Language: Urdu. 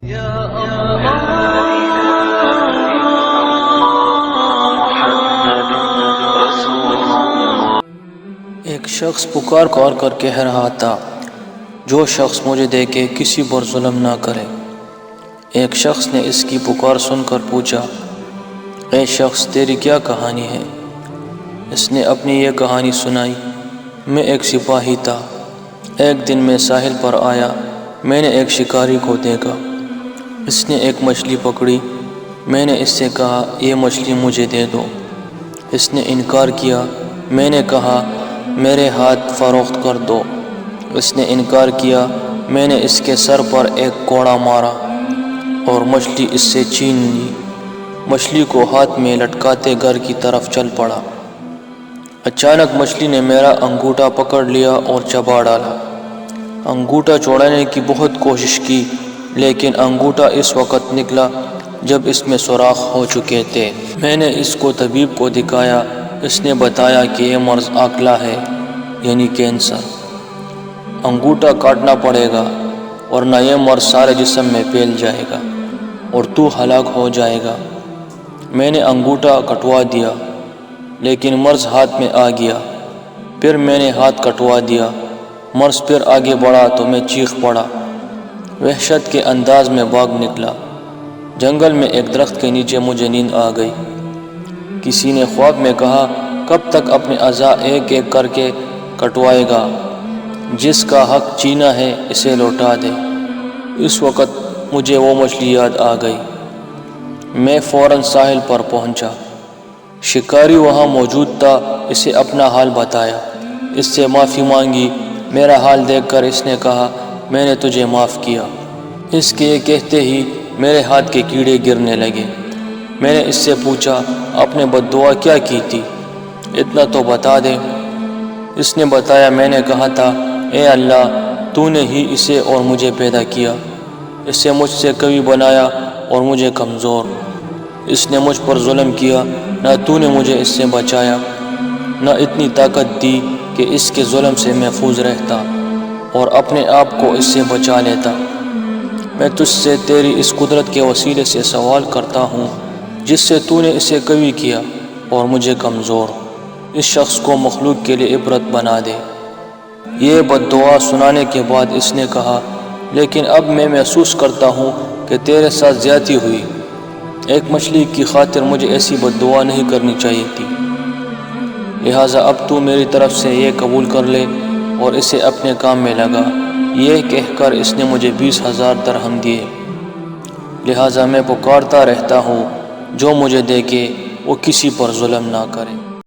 ایک شخص پکار کر کہہ رہا تھا، جو شخص مجھے دیکھے کسی پر ظلم نہ کرے۔ ایک شخص نے اس کی پکار سن کر پوچھا، اے شخص، تیری کیا کہانی ہے؟ اس نے اپنی یہ کہانی سنائی۔ میں ایک سپاہی تھا۔ ایک دن میں ساحل پر آیا۔ میں نے ایک شکاری کو دیکھا۔ اس نے ایک مچھلی پکڑی۔ میں نے اس سے کہا، یہ مچھلی مجھے دے دو۔ اس نے انکار کیا۔ میں نے کہا، میرے ہاتھ فروخت کر دو۔ اس نے انکار کیا۔ میں نے اس کے سر پر ایک کوڑا مارا اور مچھلی اس سے چھین لی۔ مچھلی کو ہاتھ میں لٹکاتے گھر کی طرف چل پڑا۔ اچانک مچھلی نے میرا انگوٹھا پکڑ لیا اور چبا ڈالا۔ انگوٹھا چھڑانے کی بہت کوشش کی، لیکن انگوٹھا اس وقت نکلا جب اس میں سوراخ ہو چکے تھے۔ میں نے اس کو طبیب کو دکھایا۔ اس نے بتایا کہ یہ مرض آکلہ ہے، یعنی کینسر۔ انگوٹھا کاٹنا پڑے گا، ورنہ یہ مرض سارے جسم میں پھیل جائے گا اور تو ہلاک ہو جائے گا۔ میں نے انگوٹھا کٹوا دیا، لیکن مرض ہاتھ میں آ گیا۔ پھر میں نے ہاتھ کٹوا دیا۔ مرض پھر آگے بڑھا تو میں چیخ پڑا۔ وحشت کے انداز میں بھاگ نکلا۔ جنگل میں ایک درخت کے نیچے مجھے نیند آ گئی۔ کسی نے خواب میں کہا، کب تک اپنے اعضاء ایک ایک کر کے کٹوائے گا؟ جس کا حق چینا ہے اسے لوٹا دے۔ اس وقت مجھے وہ مچھلی یاد آ گئی۔ میں فوراً ساحل پر پہنچا۔ شکاری وہاں موجود تھا۔ اسے اپنا حال بتایا۔ اس سے معافی مانگی۔ میرا حال دیکھ کر اس نے کہا، میں نے تجھے معاف کیا۔ اس کے کہتے ہی میرے ہاتھ کے کیڑے گرنے لگے۔ میں نے اس سے پوچھا، آپ نے بد دعا کیا کی تھی؟ اتنا تو بتا دے۔ اس نے بتایا، میں نے کہا تھا، اے اللہ، تو نے ہی اسے اور مجھے پیدا کیا۔ اس سے مجھ سے قوی بنایا اور مجھے کمزور۔ اس نے مجھ پر ظلم کیا، نہ تو نے مجھے اس سے بچایا، نہ اتنی طاقت دی کہ اس کے ظلم سے محفوظ رہتا اور اپنے آپ کو اس سے بچا لیتا۔ میں تجھ سے تیری اس قدرت کے وسیلے سے سوال کرتا ہوں جس سے تو نے اسے قوی کیا اور مجھے کمزور۔ اس شخص کو مخلوق کے لیے عبرت بنا دے۔ یہ بد دعا سنانے کے بعد اس نے کہا، لیکن اب میں محسوس کرتا ہوں کہ تیرے ساتھ زیادتی ہوئی۔ ایک مچھلی کی خاطر مجھے ایسی بد دعا نہیں کرنی چاہیے تھی۔ لہٰذا اب تو میری طرف سے یہ قبول کر لے اور اسے اپنے کام میں لگا۔ یہ کہہ کر اس نے مجھے 20,000 درہم دیے۔ لہٰذا میں پکارتا رہتا ہوں، جو مجھے دیکھے وہ کسی پر ظلم نہ کرے۔